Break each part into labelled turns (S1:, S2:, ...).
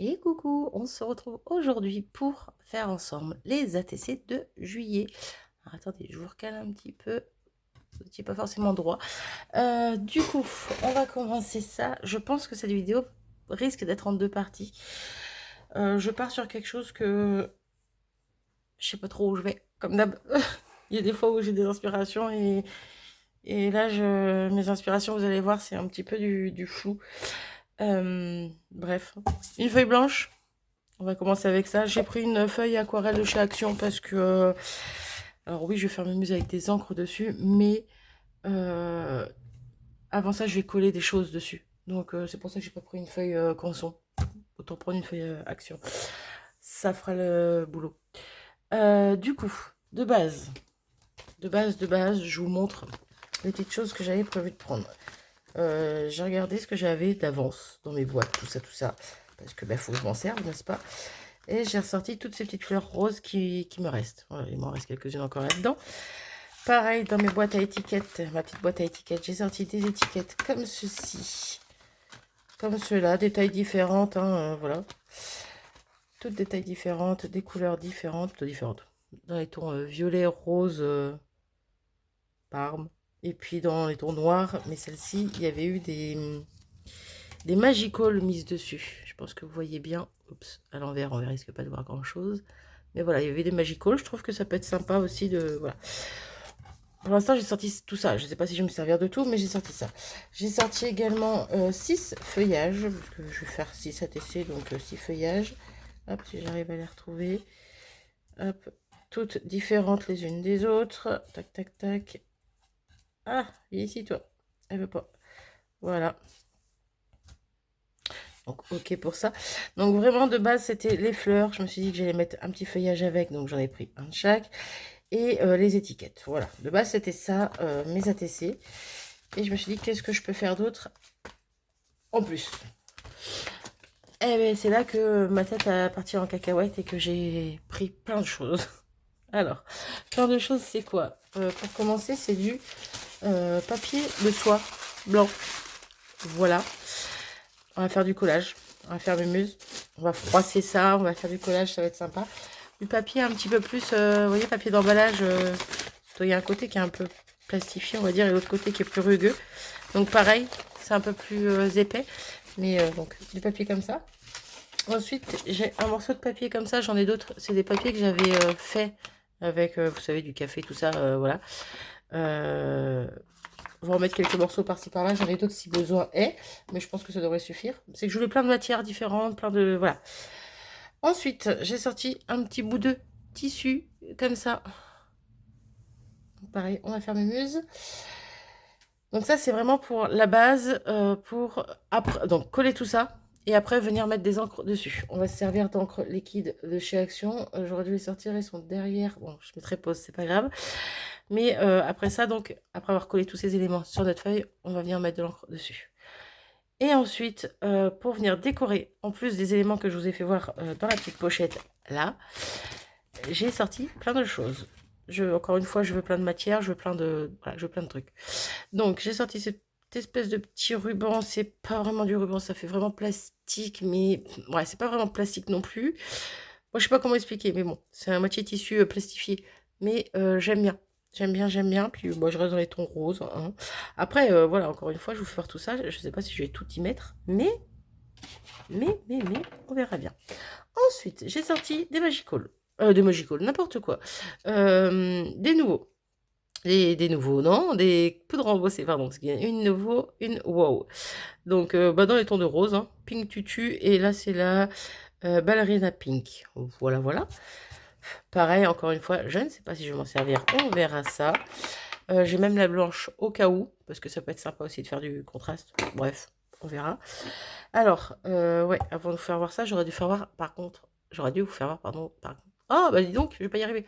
S1: Et coucou, on se retrouve aujourd'hui pour faire ensemble les ATC de juillet. Alors, attendez, je vous recale un petit peu, vous n'étiez pas forcément droit. Du coup, on va commencer ça. Je pense que cette vidéo risque d'être en deux parties. Je pars sur quelque chose que je sais pas trop où je vais, comme d'hab. Il y a des fois où j'ai des inspirations et là, mes inspirations, vous allez voir, c'est un petit peu du flou. Bref, une feuille blanche. On va commencer avec ça. J'ai pris une feuille aquarelle de chez Action parce que... alors oui, je vais faire mes muses avec des encres dessus, mais avant ça, je vais coller des choses dessus. Donc c'est pour ça que j'ai pas pris une feuille Canson. Autant prendre une feuille Action. Ça fera le boulot. Du coup, de base, je vous montre les petites choses que j'avais prévu de prendre. J'ai regardé ce que j'avais d'avance dans mes boîtes, tout ça. Parce que faut que je m'en serve, n'est-ce pas? Et j'ai ressorti toutes ces petites fleurs roses qui me restent. Voilà, il m'en reste quelques-unes encore là-dedans. Pareil, dans mes boîtes à étiquettes, ma petite boîte à étiquettes, j'ai sorti des étiquettes comme ceci. Comme ceux-là, des tailles différentes, hein, voilà. Toutes des tailles différentes, des couleurs différentes, Dans les tons violet, rose, parme. Et puis dans les tons noirs, mais celle-ci, il y avait eu des Magical mises dessus. Je pense que vous voyez bien. Oups, à l'envers, on ne risque pas de voir grand-chose. Mais voilà, il y avait des Magical. Je trouve que ça peut être sympa aussi de... Voilà. Pour l'instant, j'ai sorti tout ça. Je ne sais pas si je vais me servir de tout, mais j'ai sorti ça. J'ai sorti également 6 feuillages. Parce que je vais faire 6 ATC, donc 6 feuillages. Hop, si j'arrive à les retrouver. Hop, toutes différentes les unes des autres. Tac, tac, tac. Ah, viens ici, toi. Elle veut pas. Voilà. Donc, ok pour ça. Donc, vraiment, de base, c'était les fleurs. Je me suis dit que j'allais mettre un petit feuillage avec. Donc, j'en ai pris un de chaque. Et les étiquettes. Voilà. De base, c'était ça, mes ATC. Et je me suis dit, qu'est-ce que je peux faire d'autre en plus? Eh bien, c'est là que ma tête a parti en cacahuète et que j'ai pris plein de choses. Alors, plein de choses, c'est quoi? Pour commencer, c'est du papier de soie blanc. Voilà. On va faire du collage. On va faire mes muses. On va froisser ça. On va faire du collage. Ça va être sympa. Du papier un petit peu plus, vous voyez, papier d'emballage. Il y a un côté qui est un peu plastifié, on va dire, et l'autre côté qui est plus rugueux. Donc pareil, c'est un peu plus épais. Mais donc, du papier comme ça. Ensuite, j'ai un morceau de papier comme ça. J'en ai d'autres. C'est des papiers que j'avais fait avec, vous savez, du café, tout ça. Voilà. On va remettre quelques morceaux par-ci par-là. J'en ai d'autres si besoin est. Mais je pense que ça devrait suffire. C'est que je voulais plein de matières différentes. Plein de... Voilà. Ensuite, j'ai sorti un petit bout de tissu. Comme ça. Pareil, on va faire mes muses. Donc ça, c'est vraiment pour la base. Pour après, donc coller tout ça. Et après, venir mettre des encres dessus. On va se servir d'encre liquide de chez Action. J'aurais dû les sortir. Ils sont derrière. Bon, je mettrai pause, c'est pas grave. Mais après ça, donc, après avoir collé tous ces éléments sur notre feuille, on va venir mettre de l'encre dessus. Et ensuite, pour venir décorer, en plus des éléments que je vous ai fait voir dans la petite pochette, là, j'ai sorti plein de choses. Encore une fois, je veux plein de matières, je veux plein de, voilà, je veux plein de trucs. Donc, j'ai sorti cette espèce de petit ruban. C'est pas vraiment du ruban, ça fait vraiment plastique, mais ouais, c'est pas vraiment plastique non plus. Moi, je sais pas comment expliquer, mais bon, c'est un moitié tissu plastifié. Mais j'aime bien. J'aime bien. Puis moi, je reste dans les tons roses, hein. Après, voilà, encore une fois, je vous fais faire tout ça. Je sais pas si je vais tout y mettre, mais, on verra bien. Ensuite, j'ai sorti des Magical. Des Magical, n'importe quoi. Des nouveaux. Des nouveaux, non, des poudres embossées, pardon, parce qu'il y a une nouveau, une wow. Donc, dans les tons de rose, hein, pink tutu, et là, c'est la ballerina pink. Voilà, voilà. Pareil, encore une fois, je ne sais pas si je vais m'en servir, on verra ça. J'ai même la blanche au cas où, parce que ça peut être sympa aussi de faire du contraste. Bref, on verra. Alors, ouais, avant de vous faire voir ça, j'aurais dû vous faire voir, pardon, Oh, bah dis donc, je vais pas y arriver.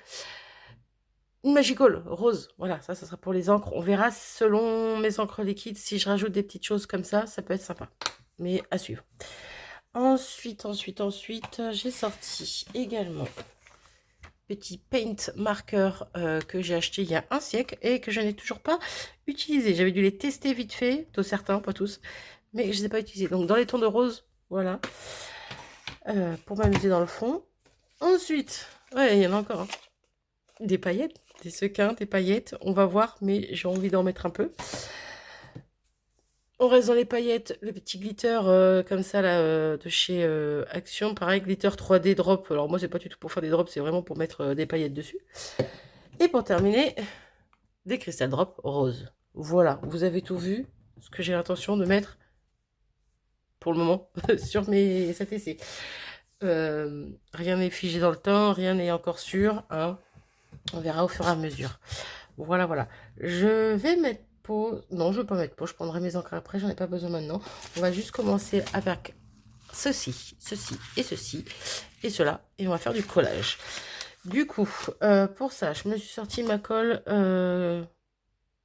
S1: Une Magical, rose, voilà, ça sera pour les encres. On verra selon mes encres liquides, si je rajoute des petites choses comme ça peut être sympa. Mais à suivre. Ensuite, j'ai sorti également petit paint marqueur que j'ai acheté il y a un siècle et que je n'ai toujours pas utilisé. J'avais dû les tester vite fait, de certains, pas tous, mais je ne les ai pas utilisés. Donc dans les tons de rose, voilà. pour m'amuser dans le fond. Ensuite, ouais, il y en a encore, hein. Des paillettes, des sequins, des paillettes. On va voir, mais j'ai envie d'en mettre un peu. On reste dans les paillettes, le petit glitter comme ça là de chez Action, pareil, glitter 3D drop. Alors moi c'est pas du tout pour faire des drops, c'est vraiment pour mettre des paillettes dessus. Et pour terminer, des cristal drops roses. Voilà, vous avez tout vu, ce que j'ai l'intention de mettre pour le moment sur mes SATC. Rien n'est figé dans le temps, rien n'est encore sûr, hein. On verra au fur et à mesure. Voilà, voilà. Je vais mettre pause. Non, je ne vais pas mettre pause. Je prendrai mes encres après. J'en ai pas besoin maintenant. On va juste commencer avec ceci, ceci et ceci et cela. Et on va faire du collage. Du coup, pour ça, je me suis sorti ma colle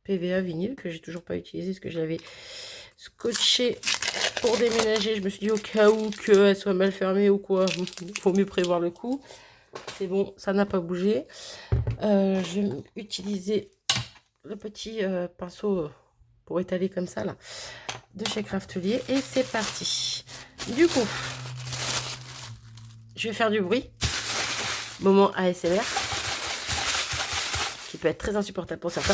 S1: PVA vinyle que j'ai toujours pas utilisée parce que je l'avais scotché pour déménager. Je me suis dit au cas où qu'elle soit mal fermée ou quoi, il faut mieux prévoir le coup. C'est bon, ça n'a pas bougé. Je vais utiliser le petit pinceau pour étaler comme ça là de chez Craftelier et c'est parti. Du coup, je vais faire du bruit, moment ASMR, qui peut être très insupportable pour certains.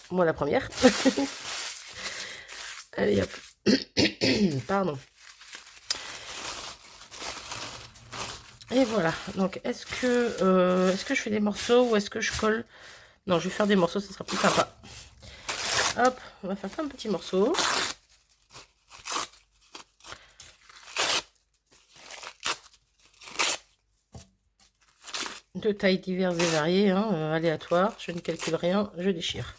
S1: Moi la première. Allez hop. Pardon. Et voilà. Donc est-ce que je fais des morceaux ou est-ce que je colle? Non, je vais faire des morceaux, ça sera plus sympa. Hop, on va faire plein de petits morceaux. De tailles diverses et variées, hein, aléatoires. Je ne calcule rien, je déchire.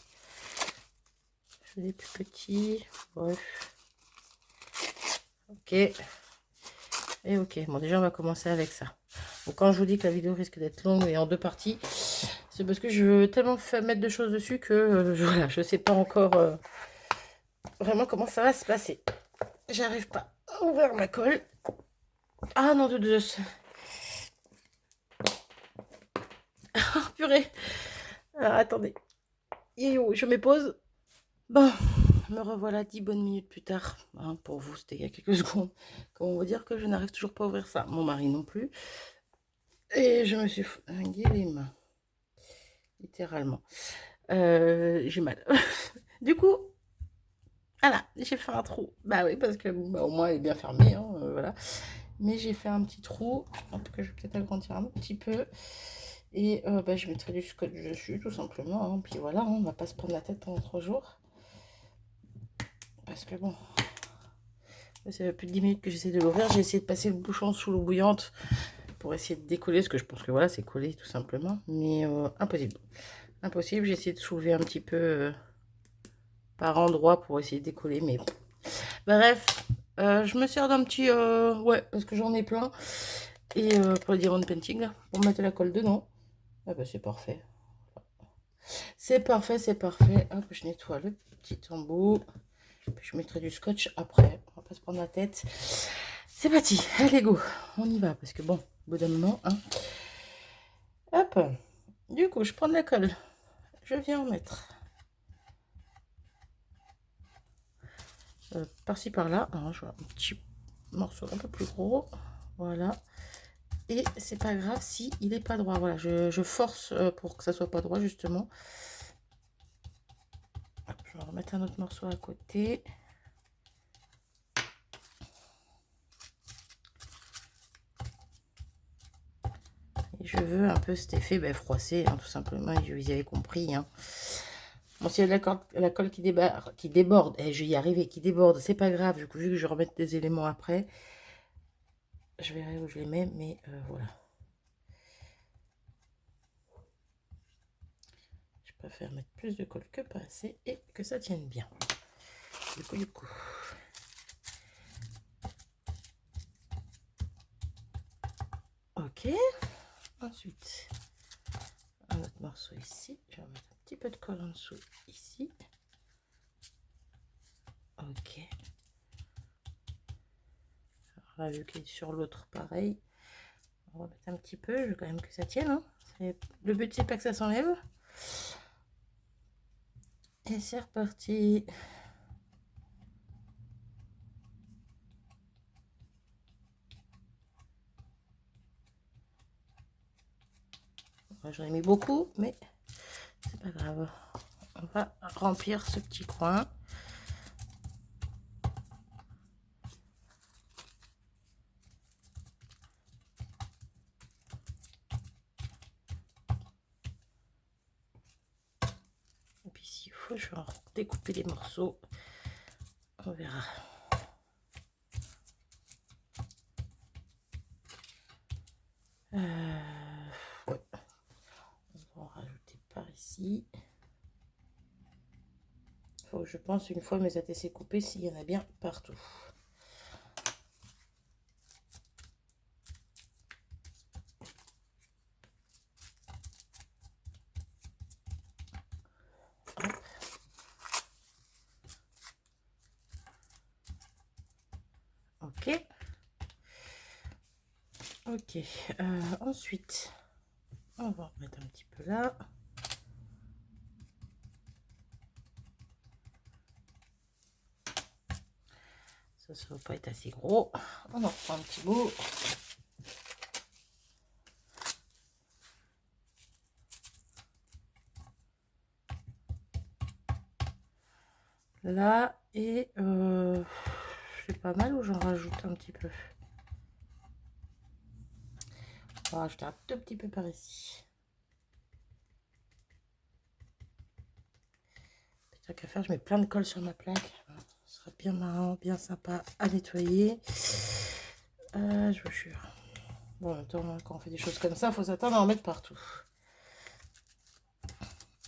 S1: Je fais des plus petits. Bref. Ok. Et ok. Bon, déjà, on va commencer avec ça. Donc, quand je vous dis que la vidéo risque d'être longue et en deux parties, c'est parce que je veux tellement mettre de choses dessus que voilà, je ne sais pas encore vraiment comment ça va se passer. J'arrive pas à ouvrir ma colle. Ah non, de deux. Oh, purée. Alors, attendez. Je mets pause. Bon, me revoilà 10 bonnes minutes plus tard. Hein, pour vous, c'était il y a quelques secondes. Comment vous dire que je n'arrive toujours pas à ouvrir ça. Mon mari non plus. Et je me suis flingué les mains. Littéralement. J'ai mal. Du coup, voilà, j'ai fait un trou. Bah oui, parce que bah, au moins elle est bien fermée. Hein, voilà. Mais j'ai fait un petit trou. Que je vais peut-être agrandir un petit peu. Et bah, je mettrai du scotch dessus, tout simplement. Hein. Puis voilà, hein, on va pas se prendre la tête pendant 3 jours. Parce que bon, ça fait plus de 10 minutes que j'essaie de l'ouvrir. J'ai essayé de passer le bouchon sous l'eau bouillante pour essayer de décoller, parce que je pense que voilà, c'est collé tout simplement. Mais impossible. Impossible, j'ai essayé de soulever un petit peu par endroit pour essayer de décoller. Mais bref, je me sers d'un petit... ouais, parce que j'en ai plein. Et pour le diamond painting, là, pour mettre la colle dedans. Ah bah c'est parfait. C'est parfait, c'est parfait. Hop, je nettoie le petit embout. Je mettrai du scotch après. On va pas se prendre la tête. C'est parti. Allez, go. On y va. Parce que bon, au bout d'un moment, hein. Hop. Du coup, je prends de la colle. Je viens en mettre. Par-ci, par-là. Alors, je vois un petit morceau un peu plus gros. Voilà. Et c'est pas grave si il est pas droit. Voilà, je force pour que ça soit pas droit, justement. Hop, je vais remettre un autre morceau à côté. Et je veux un peu cet effet froissé, hein, tout simplement. Et vous avez compris. Hein. Bon, s'il y a de la colle qui déborde, et je vais y arriver, qui déborde, c'est pas grave. Vu que je vais remettre des éléments après, je verrai où je les mets, mais voilà. Je préfère mettre plus de colle que pas assez et que ça tienne bien. Du coup. Ok. Ensuite, un autre morceau ici. Je vais mettre un petit peu de colle en dessous ici. Ok. Alors là, vu qu'il est sur l'autre, pareil. On va mettre un petit peu. Je veux quand même que ça tienne. Hein. Le but, c'est pas que ça s'enlève. Et c'est reparti. J'en ai mis beaucoup, mais c'est pas grave. On va remplir ce petit coin. Et puis s'il faut, je vais en découper les morceaux. On verra. Ouais. On va en rajouter par ici. Faut que je pense une fois mes ATC coupés s'il y en a bien partout. Ok. Ok. Ensuite, on va en remettre un petit peu là. Ça ne va pas être assez gros. On en reprend un petit bout. Là, et c'est pas mal ou j'en rajoute un petit peu? On va rajouter un tout petit peu par ici. Tant qu'à faire, je mets plein de colle sur ma plaque. Ce sera bien marrant, bien sympa à nettoyer. Je vous jure. Bon, en même temps, quand on fait des choses comme ça, il faut s'attendre à en mettre partout.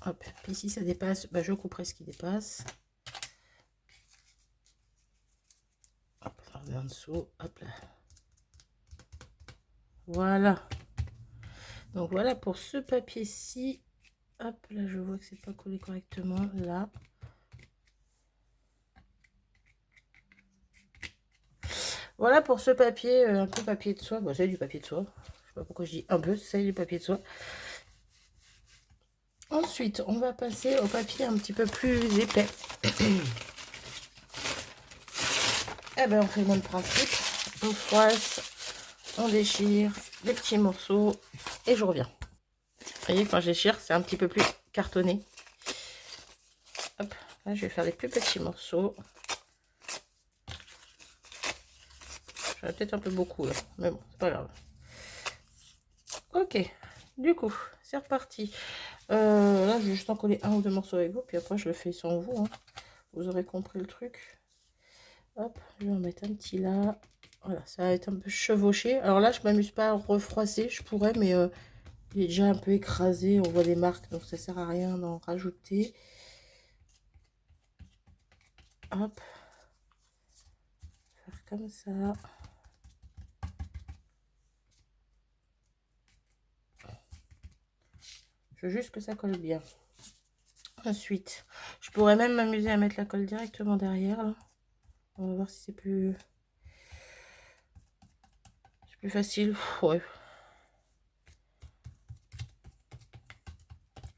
S1: Hop, puis si ça dépasse, bah, je couperai ce qui dépasse. Hop, on remet en dessous. Hop là. Voilà. Donc voilà pour ce papier-ci. Hop, là, je vois que c'est pas collé correctement. Là. Voilà pour ce papier, un peu papier de soie. Bon, c'est du papier de soie. Je sais pas pourquoi je dis un peu, c'est du papier de soie. Ensuite, on va passer au papier un petit peu plus épais. Eh ben, on fait le même principe. On froisse, on déchire des petits morceaux et je reviens. Vous voyez, quand je déchire, c'est un petit peu plus cartonné. Hop, là, je vais faire les plus petits morceaux. J'en ai peut-être un peu beaucoup là, mais bon, c'est pas grave. Ok, du coup, c'est reparti. Là, je vais juste en coller un ou deux morceaux avec vous, puis après, je le fais sans vous. Hein. Vous aurez compris le truc. Hop, je vais en mettre un petit là. Voilà, ça va être un peu chevauché. Alors là, je m'amuse pas à refroisser, je pourrais, mais il est déjà un peu écrasé. On voit les marques, donc ça sert à rien d'en rajouter. Hop, faire comme ça. Je veux juste que ça colle bien. Ensuite, je pourrais même m'amuser à mettre la colle directement derrière. Là. On va voir si c'est plus facile. Ouais.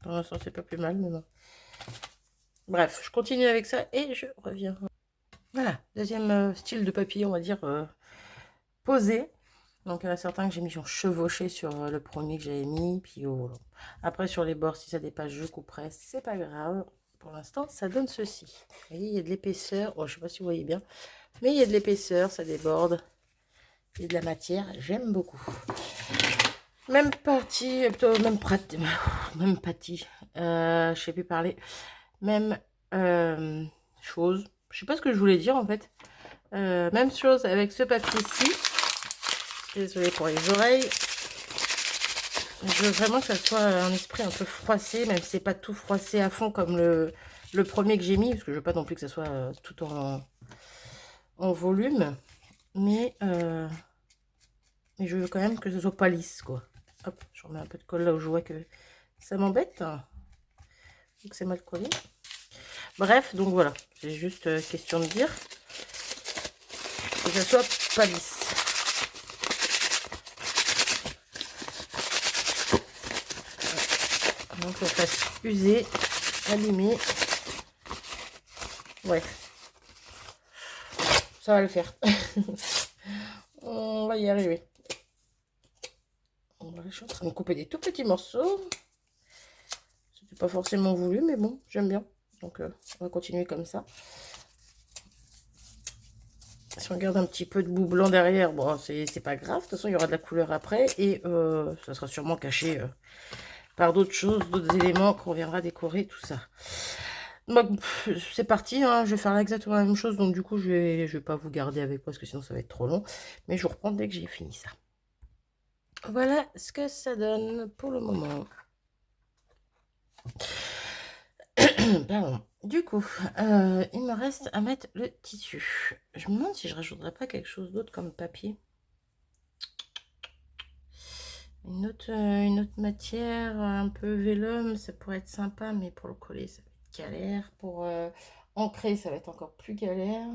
S1: Pour l'instant, c'est pas plus mal, mais bon. Bref, je continue avec ça et je reviens. Voilà, deuxième style de papier, on va dire, posé. Donc, il y en a certains que j'ai mis en chevauché sur le premier que j'avais mis. Puis, après, sur les bords, si ça dépasse, je couperai. C'est pas grave. Pour l'instant, ça donne ceci. Vous voyez, il y a de l'épaisseur. Oh, je sais pas si vous voyez bien. Mais il y a de l'épaisseur, ça déborde. Il y a de la matière. J'aime beaucoup. Même partie, plutôt même pratique. Même pâti. Je sais plus parler. Même chose. Je sais pas ce que je voulais dire en fait. Même chose avec ce papier-ci. Désolée pour les oreilles. Je veux vraiment que ça soit un esprit un peu froissé, même si c'est pas tout froissé à fond comme le premier que j'ai mis, parce que je veux pas non plus que ça soit tout en volume. Mais je veux quand même que ce soit pas lisse, quoi. Hop, je remets un peu de colle là où je vois que ça m'embête. Donc c'est mal collé. Bref, donc voilà, c'est juste question de dire que ça soit pas lisse. Donc on fasse user, allumer. Ouais, ça va le faire. On va y arriver. On va je suis en train de couper des tout petits morceaux. C'était pas forcément voulu, mais bon, j'aime bien. Donc, on va continuer comme ça. Si on garde un petit peu de bout blanc derrière, bon, c'est pas grave. De toute façon, il y aura de la couleur après. Et ça sera sûrement caché par d'autres choses, d'autres éléments qu'on viendra décorer, tout ça. Donc, c'est parti. Hein, je vais faire exactement la même chose. Donc, du coup, je vais pas vous garder avec moi parce que sinon, ça va être trop long. Mais je vous reprends dès que j'ai fini ça. Voilà ce que ça donne pour le moment. Pardon. Du coup, il me reste à mettre le tissu. Je me demande si je rajouterais pas quelque chose d'autre comme papier. Une autre matière, un peu vélum, ça pourrait être sympa, mais pour le coller, ça va être galère. Pour ancrer, ça va être encore plus galère.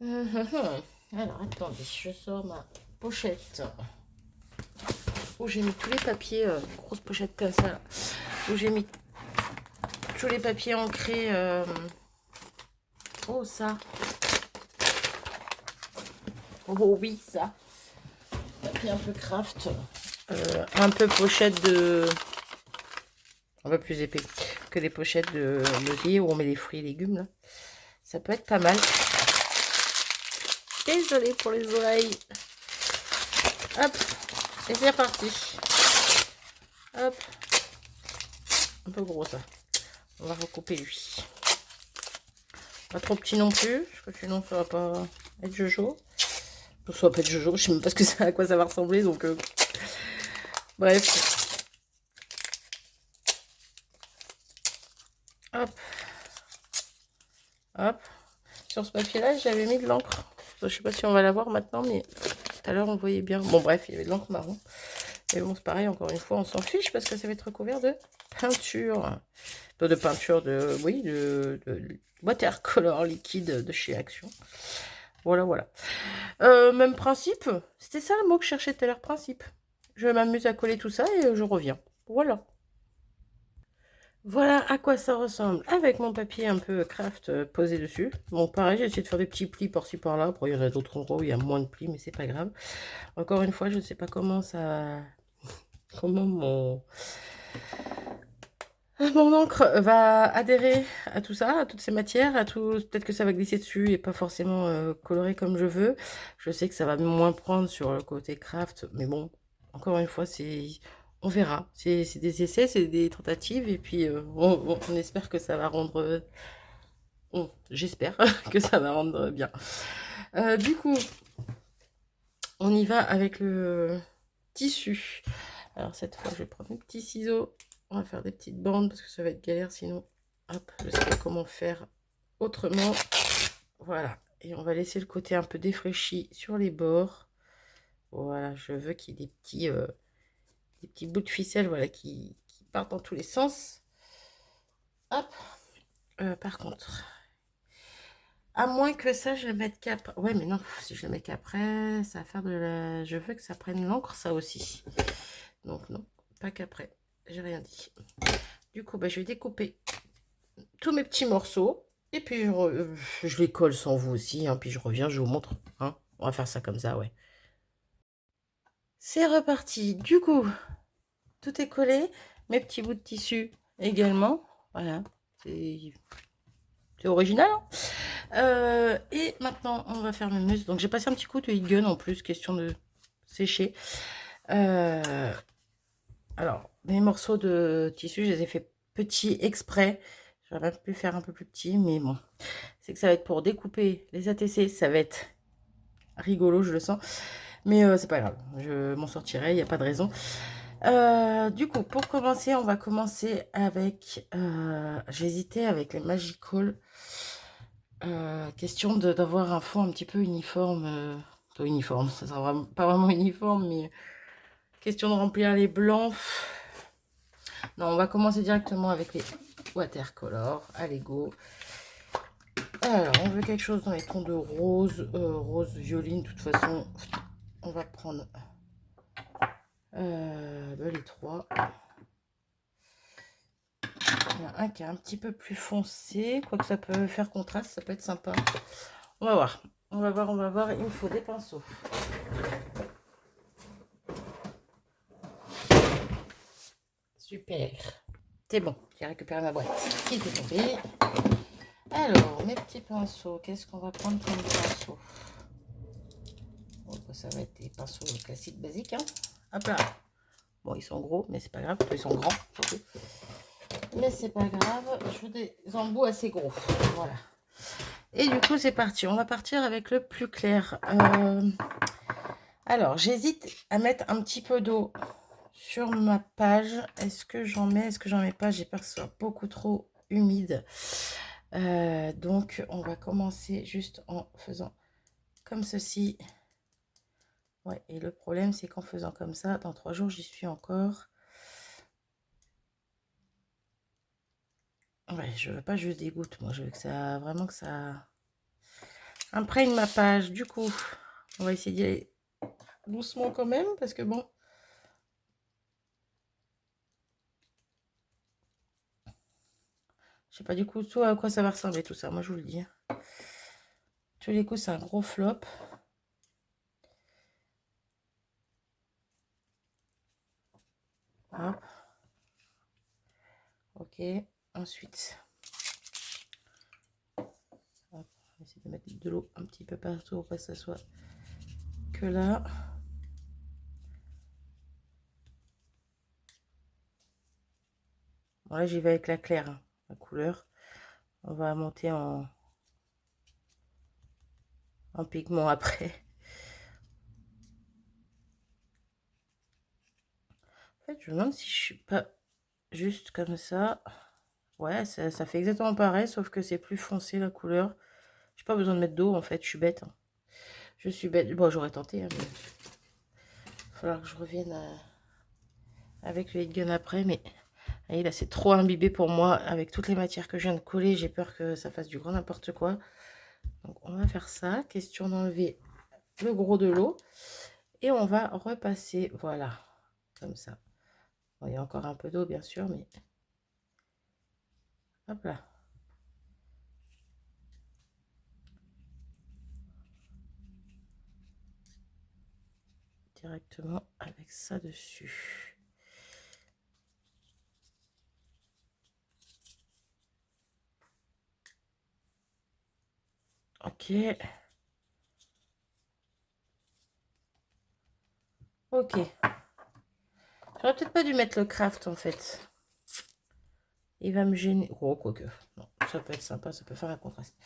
S1: Alors, attendez, je sors ma pochette. Où j'ai mis tous les papiers, grosse pochette comme ça, où j'ai mis tous les papiers ancrés. Oh, ça. Oh oui, ça. Papier un peu craft. Un peu pochette de... Un peu plus épais que les pochettes de l'osier où on met les fruits et légumes. Là. Ça peut être pas mal. Désolée pour les oreilles. Hop. Et c'est reparti. Hop. Un peu gros ça. On va recouper lui. Pas trop petit non plus. Parce que sinon ça va pas être jojo. Ça va pas être jojo. Je sais même pas à quoi ça va ressembler. Donc bref. Hop. Hop. Sur ce papier là j'avais mis de l'encre. Je sais pas si on va la voir maintenant. Mais tout à l'heure on voyait bien. Bon bref, il y avait de l'encre marron. Mais bon c'est pareil, encore une fois on s'en fiche. Parce que ça va être recouvert de peinture. De peinture de... Oui, de watercolor liquide de chez Action. Voilà, voilà. Même principe. C'était ça le mot que je cherchais tout à l'heure, principe. Je m'amuse à coller tout ça et je reviens. Voilà. Voilà à quoi ça ressemble avec mon papier un peu craft posé dessus. Bon, pareil, j'ai essayé de faire des petits plis par-ci par-là. Bon, il y en a d'autres endroits où il y a moins de plis, mais c'est pas grave. Encore une fois, je ne sais pas comment ça... Comment mon encre va adhérer à tout ça, à toutes ces matières, à tout. Peut-être que ça va glisser dessus et pas forcément coloré comme je veux. Je sais que ça va moins prendre sur le côté craft, mais bon, encore une fois, on verra. C'est des essais, c'est des tentatives, et puis on espère que ça va rendre. J'espère que ça va rendre bien. Du coup, on y va avec le tissu. Alors cette fois, je vais prendre mes petits ciseaux. On va faire des petites bandes parce que ça va être galère sinon. Hop, je sais pas comment faire autrement. Voilà. Et on va laisser le côté un peu défraîchi sur les bords. Voilà, je veux qu'il y ait des petits bouts de ficelle voilà, qui partent dans tous les sens. Hop. Par contre, à moins que ça, je le mette qu'après. Ouais, mais non, si je le mets qu'après, ça va faire de la... Je veux que ça prenne l'encre, ça aussi. Donc non, pas qu'après. J'ai rien dit. Du coup, bah, je vais découper tous mes petits morceaux. Et puis, je les colle sans vous aussi. Hein, puis, je reviens, je vous montre. Hein. On va faire ça comme ça, ouais. C'est reparti. Du coup, tout est collé. Mes petits bouts de tissu également. Voilà. C'est original. Hein, et maintenant, on va faire mes muscles. Donc, j'ai passé un petit coup de heat gun en plus. Question de sécher. Alors, mes morceaux de tissu, je les ai fait petits exprès. J'aurais même pu faire un peu plus petit, mais bon. C'est que ça va être pour découper les ATC. Ça va être rigolo, je le sens. Mais c'est pas grave. Je m'en sortirai, il n'y a pas de raison. Du coup, pour commencer, on va commencer avec... J'hésitais avec les Magical. Question d'avoir un fond un petit peu uniforme. Pas uniforme, ça sera vraiment, pas vraiment uniforme, mais... Question de remplir les blancs. Non, on va commencer directement avec les watercolor. Allez, go. Alors, on veut quelque chose dans les tons de rose, rose violine. De toute façon, on va prendre les trois. Il y en a un qui est un petit peu plus foncé. Quoique ça peut faire contraste, ça peut être sympa. On va voir. On va voir, on va voir. Il me faut des pinceaux. Super. C'est bon, j'ai récupéré ma boîte qui était tombée. Alors, mes petits pinceaux, qu'est-ce qu'on va prendre comme pinceau? Bon, ça va être des pinceaux classiques basiques. Hein. Hop là. Bon, ils sont gros, mais c'est pas grave. Ils sont grands, surtout. Mais c'est pas grave. Je veux des embouts assez gros. Voilà. Et du coup, c'est parti. On va partir avec le plus clair. Alors, j'hésite à mettre un petit peu d'eau sur ma page. Est-ce que j'en mets? Est-ce que j'en mets pas? J'ai peur que ce soit beaucoup trop humide. Donc, on va commencer juste en faisant comme ceci. Ouais, et le problème, c'est qu'en faisant comme ça, dans 3 jours, j'y suis encore. Ouais, je veux pas juste des gouttes, moi. Je veux que ça, vraiment que ça imprègne ma page. Du coup, on va essayer d'y aller doucement quand même, parce que bon... Je sais pas du coup tout à quoi ça va ressembler tout ça, moi je vous le dis. Tous les coups, c'est un gros flop. Hop. Ok, ensuite... Hop. On va essayer de mettre de l'eau un petit peu partout pour que ça soit que là. Bon, là, j'y vais avec la claire, hein, la couleur. On va monter en pigment après. En fait, je me demande si je suis pas juste comme ça. Ouais, ça fait exactement pareil, sauf que c'est plus foncé la couleur. J'ai pas besoin de mettre d'eau, en fait, je suis bête. Hein. Je suis bête. Bon, j'aurais tenté, hein, mais... Il va falloir que je revienne avec le heat gun après, mais... Et là, c'est trop imbibé pour moi. Avec toutes les matières que je viens de coller, j'ai peur que ça fasse du grand n'importe quoi. Donc, on va faire ça. Question d'enlever le gros de l'eau. Et on va repasser, voilà, comme ça. Bon, il y a encore un peu d'eau, bien sûr, mais... Hop là. Directement avec ça dessus. Ok. Ok. J'aurais peut-être pas dû mettre le craft, en fait. Il va me gêner. Oh, quoique. Non, ça peut être sympa, ça peut faire un contraste.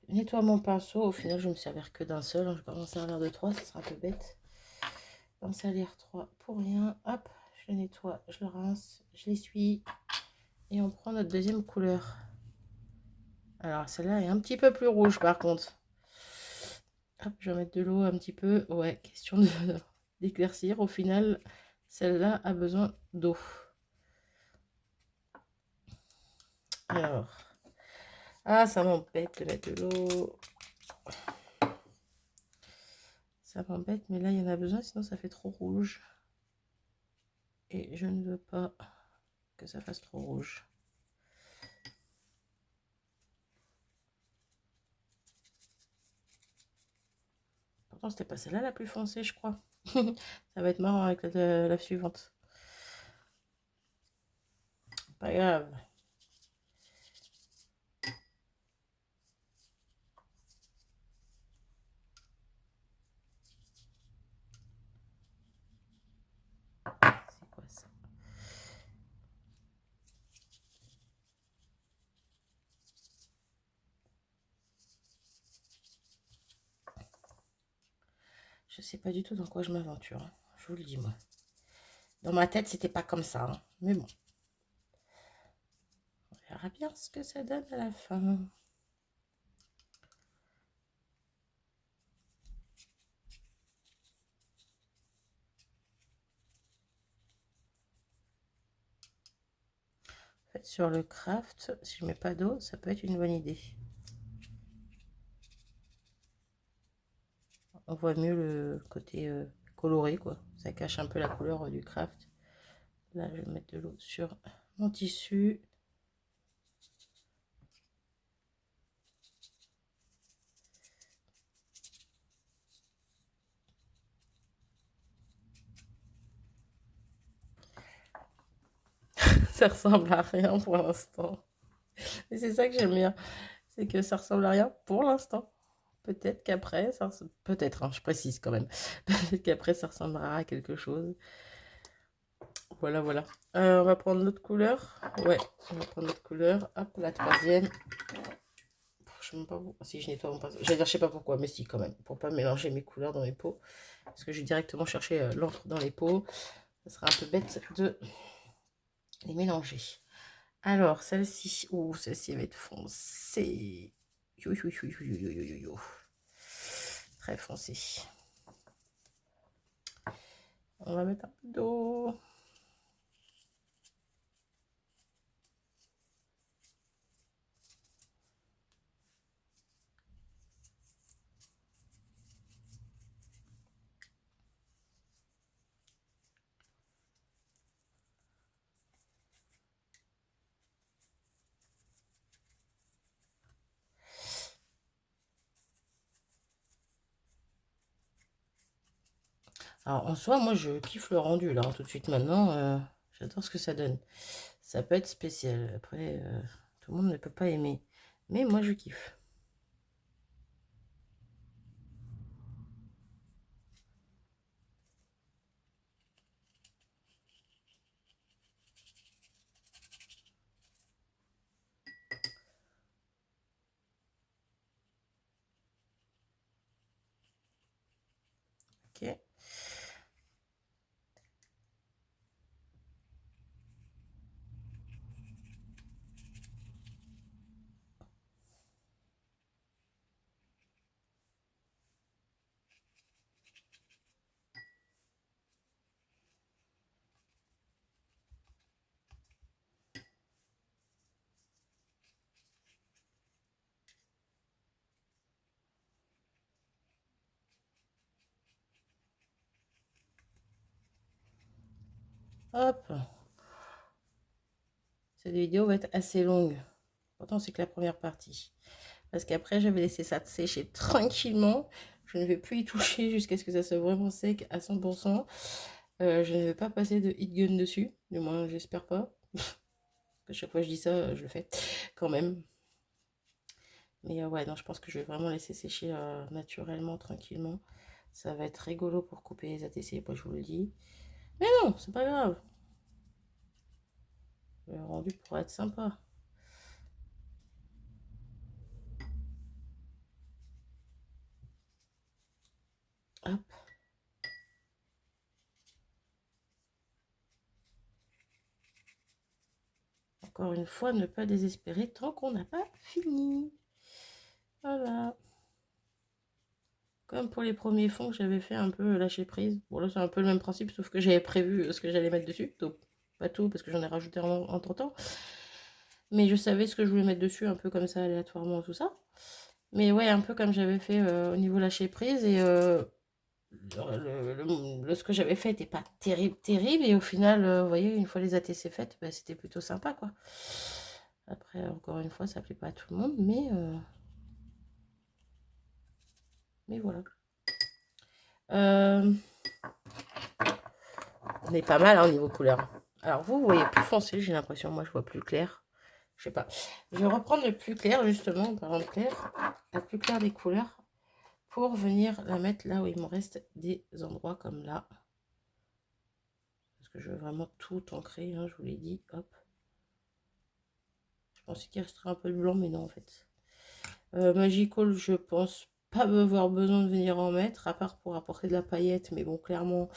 S1: Je nettoie mon pinceau. Au final, je vais me servir que d'un seul. Je vais pas m'en servir de 3, ça sera un peu bête. On va servir 3 pour rien. Hop, je le nettoie, je le rince, je l'essuie. Et on prend notre deuxième couleur. Alors, celle-là est un petit peu plus rouge, par contre. Hop, je vais mettre de l'eau un petit peu. Ouais, question d'éclaircir. Au final, celle-là a besoin d'eau. Alors... Ah, ça m'embête de mettre de l'eau. Ça m'embête, mais là, il y en a besoin, sinon ça fait trop rouge. Et je ne veux pas que ça fasse trop rouge. Pourtant, c'était pas celle-là la plus foncée, je crois. Ça va être marrant avec la suivante. Pas grave. C'est quoi ça? Je sais pas du tout dans quoi je m'aventure. Hein. Je vous le dis, moi. Dans ma tête, c'était pas comme ça. Hein. Mais bon. On verra bien ce que ça donne à la fin. En fait, sur le craft, si je mets pas d'eau, ça peut être une bonne idée. On voit mieux le côté coloré, quoi. Ça cache un peu la couleur du craft. Là, je vais mettre de l'eau sur mon tissu. ça ressemble à rien pour l'instant. Et c'est ça que j'aime bien, c'est que ça ressemble à rien pour l'instant. Peut-être qu'après, peut-être, hein, je précise quand même, peut-être qu'après ça ressemblera à quelque chose. Voilà, voilà. On va prendre l'autre couleur. Ouais, on va prendre l'autre couleur. Hop, la troisième. Je sais même pas où. Si je nettoie mon pinceau. J'allais dire, je sais pas pourquoi, mais si quand même. Pour pas mélanger mes couleurs dans mes pots. Parce que je vais directement chercher l'encre dans les pots. Ça sera un peu bête de les mélanger. Alors, celle-ci. Ouh, celle-ci va être foncée. Yo, yo, yo, yo, yo, yo, yo, yo. Très foncée. On va mettre un peu d'eau. Alors, en soi, moi, je kiffe le rendu, là, hein, tout de suite, maintenant. J'adore ce que ça donne. Ça peut être spécial. Après, tout le monde ne peut pas aimer. Mais moi, je kiffe. Ok. Hop. Cette vidéo va être assez longue. Pourtant, c'est que la première partie. Parce qu'après, je vais laisser ça sécher tranquillement. Je ne vais plus y toucher jusqu'à ce que ça soit vraiment sec à 100%. Je ne vais pas passer de heat gun dessus. Du moins, j'espère pas. À chaque fois que je dis ça, je le fais quand même. Mais ouais, non, je pense que je vais vraiment laisser sécher naturellement, tranquillement. Ça va être rigolo pour couper les ATC, moi je vous le dis. Mais non, c'est pas grave. Le rendu pourrait être sympa. Hop. Encore une fois, ne pas désespérer tant qu'on n'a pas fini. Voilà. Comme pour les premiers fonds que j'avais fait un peu lâcher prise. Bon là c'est un peu le même principe, sauf que j'avais prévu ce que j'allais mettre dessus. Donc pas tout parce que j'en ai rajouté entre temps. Mais je savais ce que je voulais mettre dessus, un peu comme ça aléatoirement, tout ça. Mais ouais, un peu comme j'avais fait au niveau lâcher prise. Et ce que j'avais fait n'était pas terrible, terrible. Et au final, vous voyez, une fois les ATC faites, bah, c'était plutôt sympa, quoi. Après, encore une fois, ça plaît pas à tout le monde, mais voilà. On est pas mal hein, au niveau couleur. Alors vous voyez plus foncé, j'ai l'impression. Moi, je vois plus clair. Je sais pas. Je vais reprendre le plus clair, justement, en parlant de clair. La plus claire des couleurs. Pour venir la mettre là où il me reste des endroits comme là. Parce que je veux vraiment tout ancrer, hein, je vous l'ai dit. Hop. Je pensais qu'il resterait un peu de blanc, mais non, en fait. Magical, je pense pas avoir besoin de venir en mettre, à part pour apporter de la paillette. Mais bon, clairement,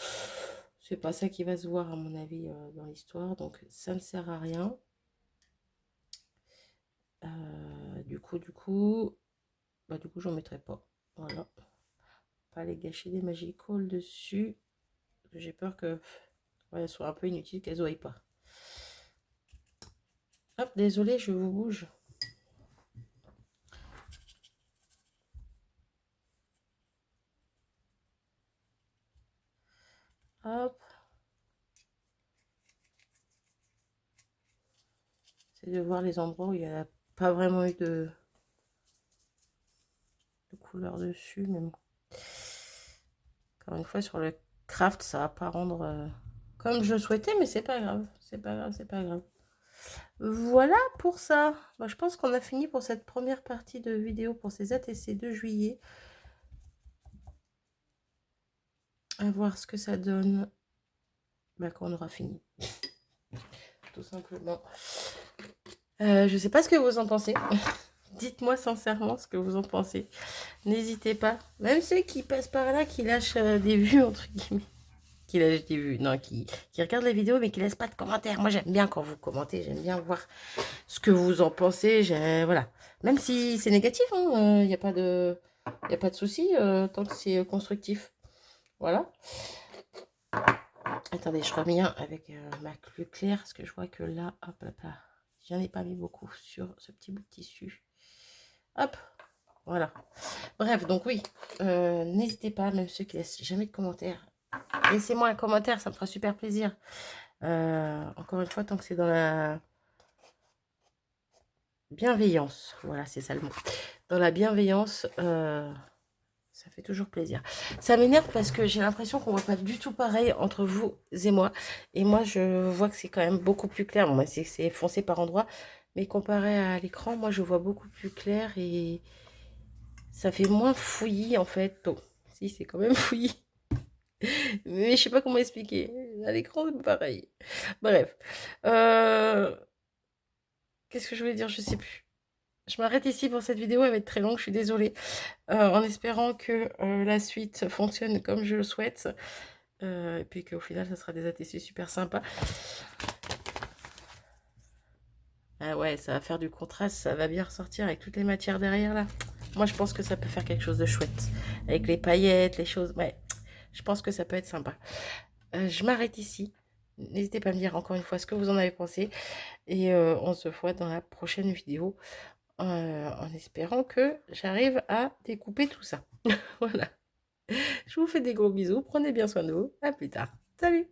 S1: c'est pas ça qui va se voir, à mon avis, dans l'histoire. Donc, ça ne sert à rien. Du coup, j'en mettrai pas. Voilà. Pas les gâcher des Magical dessus. J'ai peur que ouais, elles soient un peu inutiles, qu'elles ne voient pas. Hop, désolé, je vous bouge. Hop. C'est de voir les endroits où il n'y a pas vraiment eu de couleur dessus. Mais bon. Encore une fois, sur le craft, ça va pas rendre comme je le souhaitais, mais c'est pas grave. C'est pas grave, c'est pas grave. Voilà pour ça. Bah, je pense qu'on a fini pour cette première partie de vidéo pour ces ATC de juillet. À voir ce que ça donne bah, quand on aura fini. Tout simplement. Je sais pas ce que vous en pensez. Dites-moi sincèrement ce que vous en pensez. N'hésitez pas. Même ceux qui passent par là, qui lâchent des vues, entre guillemets. Qui lâchent des vues, non, qui regardent les vidéos, mais qui laissent pas de commentaires. Moi, j'aime bien quand vous commentez. J'aime bien voir ce que vous en pensez. Voilà. Même si c'est négatif, il n'y a pas de... Y a pas de souci, tant que c'est constructif. Voilà. Attendez, je reviens avec ma clé claire, parce que je vois que là, hop, hop, là, j'en ai pas mis beaucoup sur ce petit bout de tissu. Hop, voilà. Bref, donc oui, n'hésitez pas, même ceux qui laissent jamais de commentaires, laissez-moi un commentaire, ça me fera super plaisir. Encore une fois, tant que c'est dans la bienveillance, voilà, c'est ça le mot. Dans la bienveillance, ça fait toujours plaisir. Ça m'énerve parce que j'ai l'impression qu'on voit pas du tout pareil entre vous et moi. Et moi, je vois que c'est quand même beaucoup plus clair. Bon, bah, c'est foncé par endroits. Mais comparé à l'écran, moi, je vois beaucoup plus clair et ça fait moins fouillis, en fait. Oh, si, c'est quand même fouillis. Mais je sais pas comment expliquer. À l'écran, c'est pareil. Bref. Qu'est-ce que je voulais dire? Je sais plus. Je m'arrête ici pour cette vidéo. Elle va être très longue, je suis désolée. En espérant que la suite fonctionne comme je le souhaite. Et puis qu'au final, ça sera des ATC super sympas. Ah ouais, ça va faire du contraste, ça va bien ressortir avec toutes les matières derrière là. Moi, je pense que ça peut faire quelque chose de chouette. Avec les paillettes, les choses. Ouais, je pense que ça peut être sympa. Je m'arrête ici. N'hésitez pas à me dire encore une fois ce que vous en avez pensé. Et on se voit dans la prochaine vidéo. En espérant que j'arrive à découper tout ça. Voilà. Je vous fais des gros bisous. Prenez bien soin de vous. À plus tard. Salut!